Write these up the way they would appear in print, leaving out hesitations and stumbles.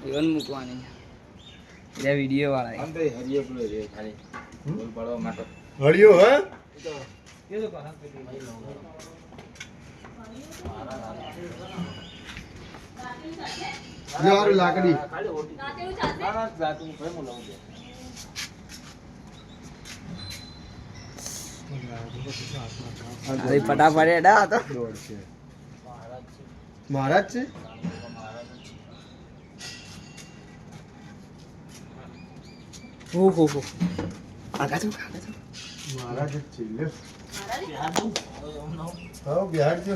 જીવન મૂકવાની જે વિડિયો વાળા આમ તો હરિયો પેલો રે ખાલી બોલ પાડવા માટે હળિયો હે એ તો કહા કે ભાઈ યાર લાકડી ખાલી ઓટી ના જાતું ભાઈ હું લઉં અરે ફટાફટ એડા તો દોડ છે મહારાજ છે હો આગા તો મહારાજ જ છે લે હા બિહાર જો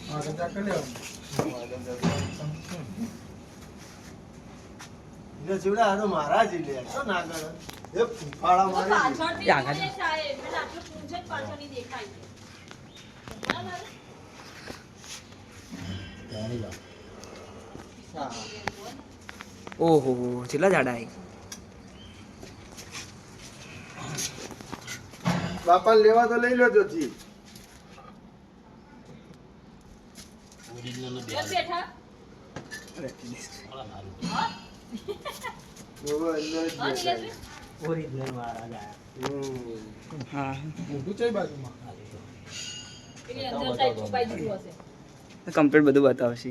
આ તો ચાક લે ને જીવડા આનો મહારાજ લે તો ના કરે એ ફાળા મારી પાછળથી દેખાય સાહેબ મને આટલું પૂંછ જ પાછળની દેખાય છે બરાબર ઓહો કેટલા જાડા હે બાપા લેવા તો લઈ લો જોથી કેમ બેઠા ઓવો અંદર જ હા બેઠા. નીલેશભાઈ ઓરિજિનલ મહારાજ હા મોટું છે બાજુમાં પેલી અંદર સાઈડ છુપાઈ દીધું હશે કમ્પ્લીટ બધું બતાવશે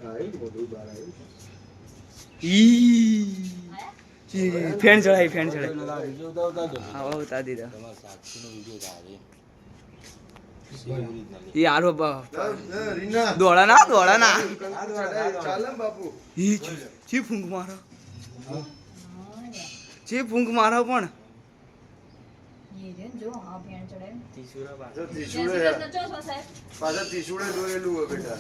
હા એ મોટું બાર આવ્યું ફેન ચડાઈ ફેન ચડાઈ વિડિયો ઉતાવતા જો હા ઉતાર દીધા તમારા સાક્ષીનો વિડિયો થાય એ આરો રીના દોડા ના ચાલે બાપુ ચી ફૂંક મારો ચી ફૂંક મારો પણ ये रे जो हां भेण चढ़े જો जैसे ત્રિશુળે कृष्ण चो साहेब પાછા ત્રિશુળે દોરેલું હોય બેટા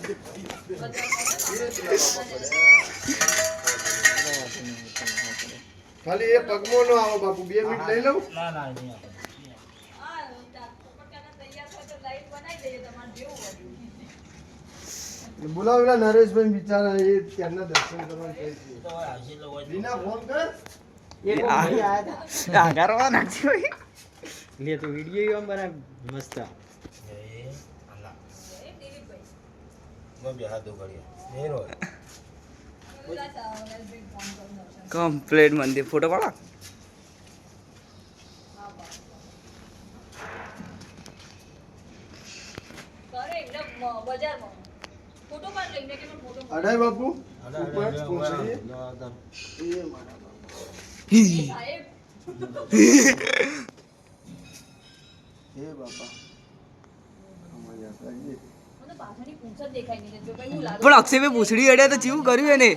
ખાલી એ પગમો નો આવો બાપુ 2 મિનિટ લઈ લઉં ના ના નહીં આપણે આ પોપટકાના તૈયાર થાય તો લાઈટ બનાવી દઈએ તમારે જેવું હોય બોલાવેલા નરેશભાઈ બિચારા એ ત્યાંના દર્શન કરવા કહે છે તો હાજી લોકો રીના ફોન કર આગારવા નાખી ભાઈ લે તો વિડિયો આમ બના મસ્ત એ અલ્લા એ દિલીપભાઈ ગો બે હાથ ઉગાડ્યા એ રો બોલા સાહેબ ફોન કરનો છે કમ્પ્લીટ મંદિર ફોટો પાડો હા બા કરે એકદમ બજારમાં ફોટો પાડ લઈને કે મને ફોટો અડાય બાપુ અડા ઉપર પૂછીએ. અડા એ મારા બાપુ સાહેબ હે બાપા અમારી આકાજી મને પાછળની પૂંછ જ દેખાય નહીં જો ભાઈ હું લાગે પણ અક્ષયભાઈ પૂછડી અડ્યા તો ચેવું કર્યું એને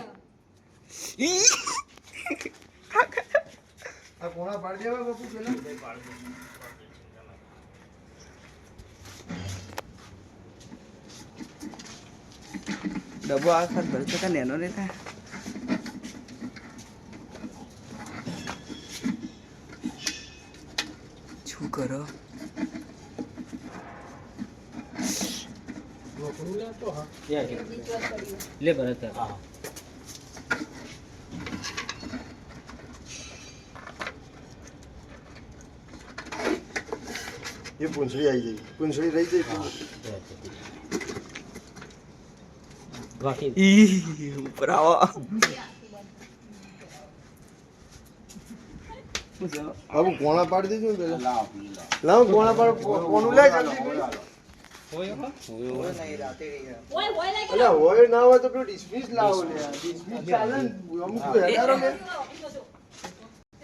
આ કોણા પાડી દેવા બાપુ પેલા ડબ્બો આ ખાત ભરતો કા નેનો ને તા શું કરો લે ભરત હા એ પૂંછડી આવી ગઈ પૂંછડી રહી ગઈ ઈ ઉપર આવો બાબુ કોણા પાડી દેજો ને પેલા લાવ લાવ કોણા પાડ કોનું લે જલ્દી ઓય ઓય લાગે અલા હોય ના હોય તો પેલું ડિસ્મિસ લાવો લે ડિસ્મિસ ચાલે ને અમુક તો હેડારો લે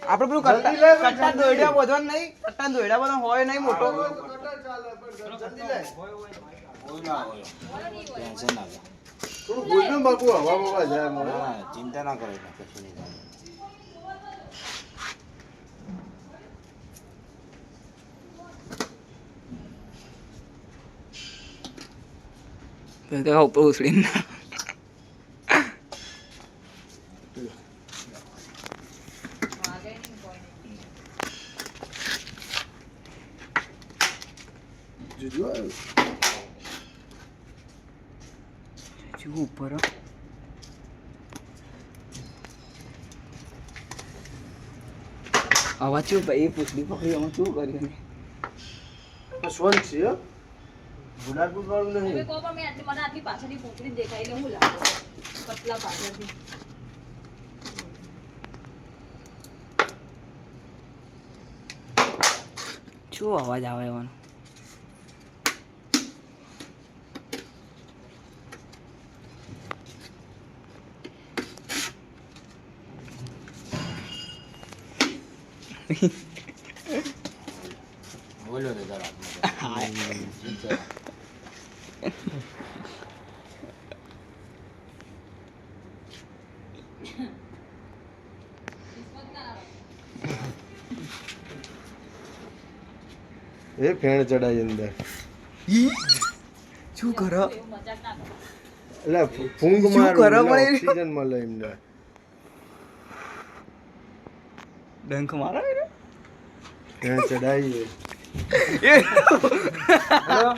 આપણે પેલું જલ્દી લે, કટ્ટા જલ્દી. દોયડા બધવાનું નહીં કટ્ટા દોયડા બધો હોય નહીં મોટો હોય તો કટર ચાલે પણ જલ્દી લે કોઈ ના હોય ટેન્શન ના લે થોડું બોલજો બાપુ હવા બવા જાય મને ના ચિંતા ના કરો કશું નહીં થાય તો ઉપર ઉછળીને વાગે નહીં કોઈ જોજો આવ્યો. જો ઉપર આવા ચેવું ભાઈ પૂછડી પકડી આમાં શું કર્યું આ સ્વન છે હો? ગુલાબપુર વાળું તમે નહીં. કહો પણ મને આટલી પાછળની પોટલી દેખાય એટલે હું લાગે પતલા પાછળથી શું અવાજ આવે એવાનો? બોલ્યો તો જરા એ ફેણ ચડાઈ અંદર. શું કરો? એવું મજાક ના કરો એટલે ફૂંક શું મારું કરો એટલે પણ એ? ઓક્સિજન મળે એમને. ડંખ મારો ફેણ ચડાઈ હેલો